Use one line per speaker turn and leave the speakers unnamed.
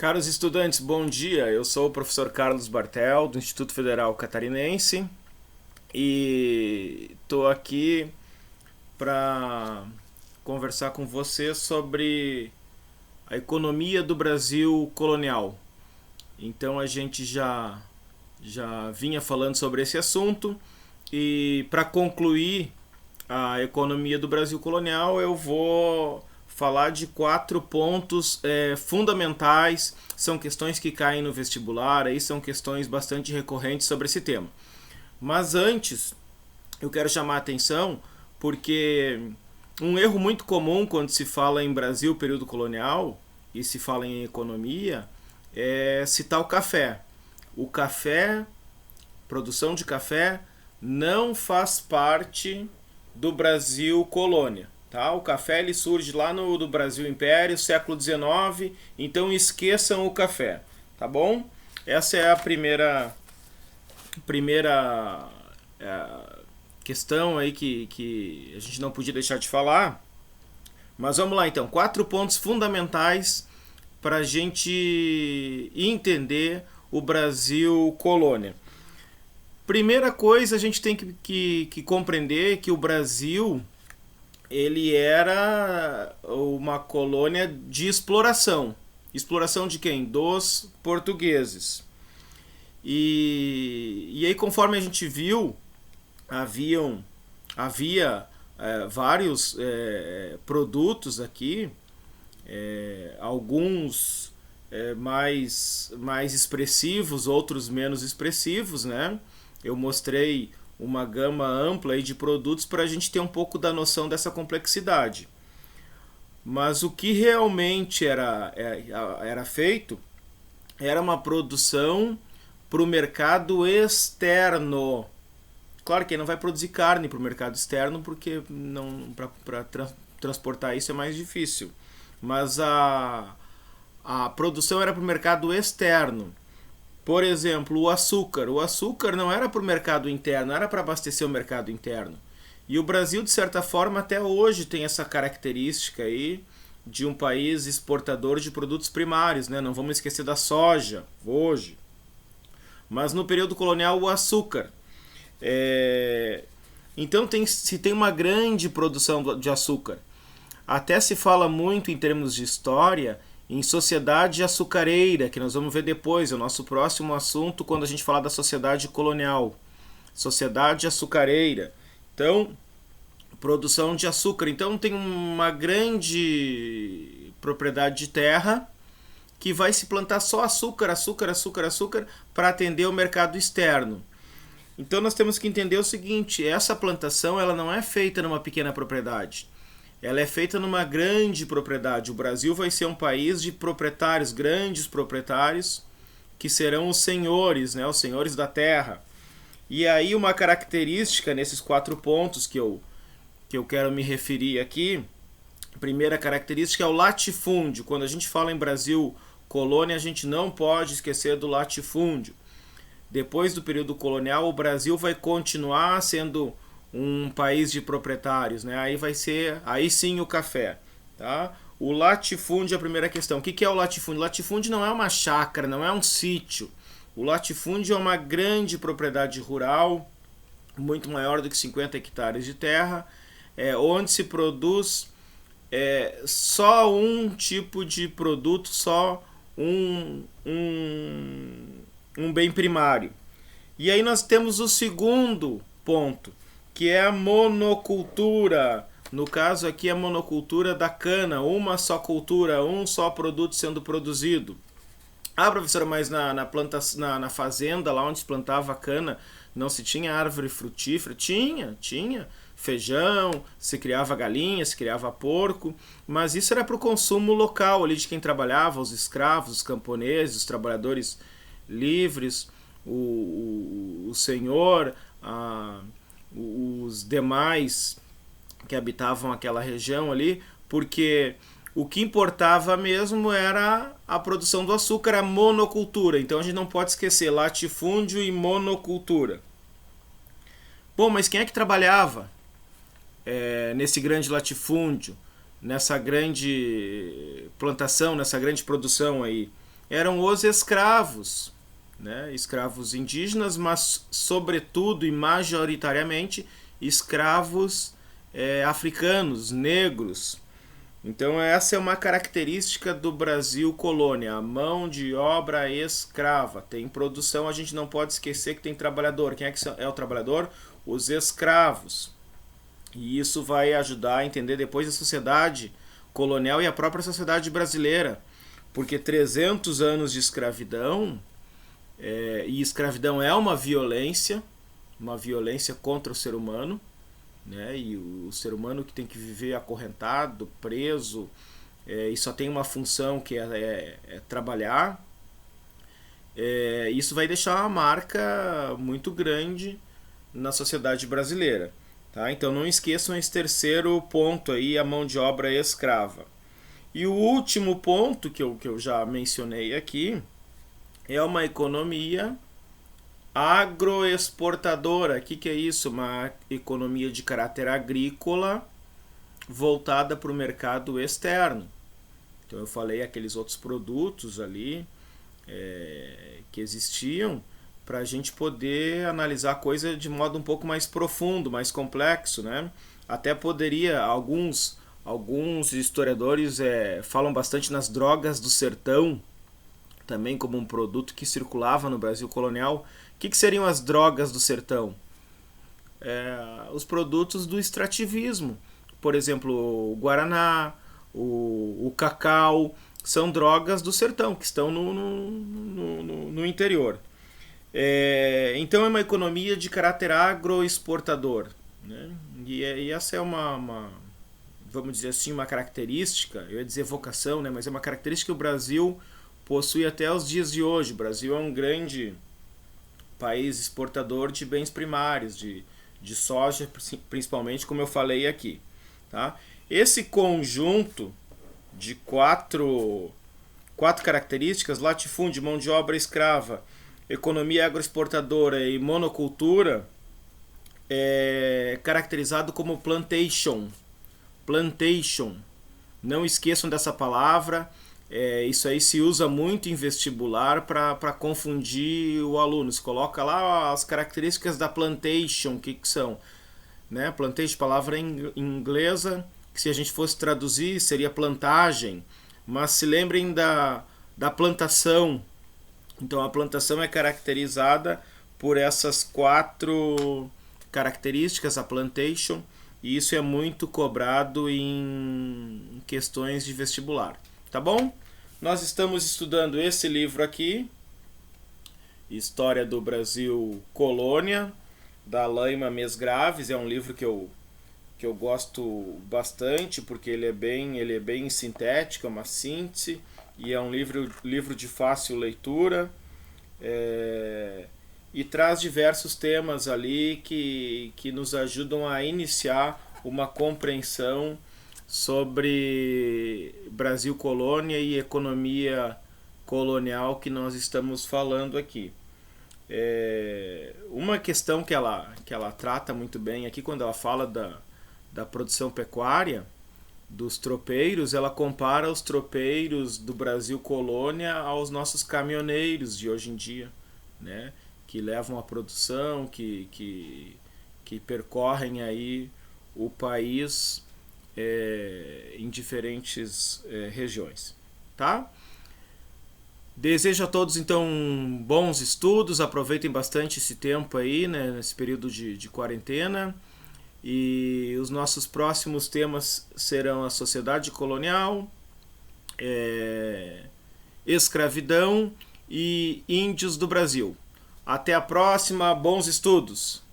Caros estudantes, bom dia. Eu sou o professor Carlos Bartel, do Instituto Federal Catarinense, e estou aqui para conversar com você sobre a economia do Brasil colonial. Então a gente já vinha falando sobre esse assunto e para concluir a economia do Brasil colonial eu vou falar de 4 pontos fundamentais. São questões que caem no vestibular, aí são questões bastante recorrentes sobre esse tema. Mas antes, eu quero chamar a atenção porque um erro muito comum quando se fala em Brasil período colonial e se fala em economia é citar o café. O café, produção de café, não faz parte do Brasil colônia. Tá? O café ele surge lá no Brasil Império, século XIX, então esqueçam o café, tá bom? Essa é a primeira questão aí que a gente não podia deixar de falar. Mas vamos lá então, 4 pontos fundamentais para a gente entender o Brasil colônia. Primeira coisa, a gente tem que compreender que o Brasil ele era uma colônia de exploração. Exploração de quem? Dos portugueses. E aí, conforme a gente viu, havia vários produtos aqui, alguns mais expressivos, outros menos expressivos, né? Eu mostrei uma gama ampla aí de produtos para a gente ter um pouco da noção dessa complexidade. Mas o que realmente era feito era uma produção para o mercado externo. Claro que não vai produzir carne para o mercado externo, porque para transportar isso é mais difícil. Mas a produção era para o mercado externo. Por exemplo, o açúcar. O açúcar não era para o mercado interno, era para abastecer o mercado interno. E o Brasil, de certa forma, até hoje tem essa característica aí de um país exportador de produtos primários, né? Não vamos esquecer da soja, hoje. Mas no período colonial, o açúcar. Então se tem uma grande produção de açúcar. Até se fala muito em termos de história em sociedade açucareira, que nós vamos ver depois, é o nosso próximo assunto quando a gente falar da sociedade colonial. Sociedade açucareira. Então, produção de açúcar. Então tem uma grande propriedade de terra que vai se plantar só açúcar para atender o mercado externo. Então nós temos que entender o seguinte, essa plantação ela não é feita numa pequena propriedade. Ela é feita numa grande propriedade. O Brasil vai ser um país de proprietários, grandes proprietários, que serão os senhores, né, os senhores da terra. E aí uma característica nesses 4 pontos que eu quero me referir aqui, a primeira característica é o latifúndio. Quando a gente fala em Brasil colônia, a gente não pode esquecer do latifúndio. Depois do período colonial, o Brasil vai continuar sendo um país de proprietários, né? Aí sim o café, tá? O latifúndio é a primeira questão. O que é o latifúndio? O latifúndio não é uma chácara, não é um sítio. O latifúndio é uma grande propriedade rural, muito maior do que 50 hectares de terra, onde se produz só um tipo de produto, só um bem primário. E aí nós temos o segundo ponto, que é a monocultura. No caso aqui, a monocultura da cana, uma só cultura, um só produto sendo produzido. Ah, professora, mas na fazenda, lá onde se plantava a cana, não se tinha árvore frutífera? Tinha. Feijão, se criava galinha, se criava porco, mas isso era para o consumo local, ali de quem trabalhava, os escravos, os camponeses, os trabalhadores livres, o senhor, os demais que habitavam aquela região ali, porque o que importava mesmo era a produção do açúcar, a monocultura. Então a gente não pode esquecer latifúndio e monocultura. Bom, mas quem é que trabalhava nesse grande latifúndio, nessa grande plantação, nessa grande produção aí? eram os escravos, né? Escravos indígenas, mas sobretudo e majoritariamente escravos africanos, negros. Então essa é uma característica do Brasil colônia, a mão de obra escrava. Tem produção, a gente não pode esquecer que tem trabalhador. Quem é que é o trabalhador? Os escravos. E isso vai ajudar a entender depois a sociedade colonial e a própria sociedade brasileira. Porque 300 anos de escravidão, e escravidão é uma violência contra o ser humano, né? E o ser humano que tem que viver acorrentado, preso, e só tem uma função que é trabalhar, isso vai deixar uma marca muito grande na sociedade brasileira. Tá? Então não esqueçam esse terceiro ponto aí, a mão de obra escrava. E o último ponto que eu já mencionei aqui é uma economia agroexportadora. O que é isso? Uma economia de caráter agrícola voltada para o mercado externo. Então eu falei aqueles outros produtos ali que existiam para a gente poder analisar a coisa de modo um pouco mais profundo, mais complexo, né? Até poderia, alguns historiadores falam bastante nas drogas do sertão, também como um produto que circulava no Brasil colonial. O que seriam as drogas do sertão? Os produtos do extrativismo. Por exemplo, o guaraná, o cacau, são drogas do sertão, que estão no interior. Então é uma economia de caráter agroexportador. Né? E essa é vamos dizer assim, uma característica, eu ia dizer vocação, né? Mas é uma característica que o Brasil possui até os dias de hoje. O Brasil é um grande país exportador de bens primários, de soja, principalmente, como eu falei aqui. Tá? Esse conjunto de quatro características, latifúndio, mão de obra escrava, economia agroexportadora e monocultura, é caracterizado como plantation. Plantation. Não esqueçam dessa palavra. Isso aí se usa muito em vestibular para confundir o aluno. Se coloca lá as características da plantation, o que são? Né? Plantation, palavra inglesa, que se a gente fosse traduzir seria plantagem. Mas se lembrem da plantação. Então a plantação é caracterizada por essas 4 características, a plantation, e isso é muito cobrado em questões de vestibular. Tá bom? Nós estamos estudando esse livro aqui, História do Brasil Colônia, da Laima Mesgraves. É um livro que eu gosto bastante, porque ele é bem sintético, é uma síntese, e é um livro de fácil leitura, e traz diversos temas ali que nos ajudam a iniciar uma compreensão sobre Brasil colônia e economia colonial que nós estamos falando aqui. Uma questão que ela trata muito bem aqui, quando ela fala da produção pecuária, dos tropeiros, ela compara os tropeiros do Brasil colônia aos nossos caminhoneiros de hoje em dia, né? Que levam a produção, que percorrem aí o país em diferentes regiões, tá? Desejo a todos então bons estudos, aproveitem bastante esse tempo aí, né, nesse período de quarentena, e os nossos próximos temas serão a sociedade colonial, escravidão e índios do Brasil. Até a próxima, bons estudos!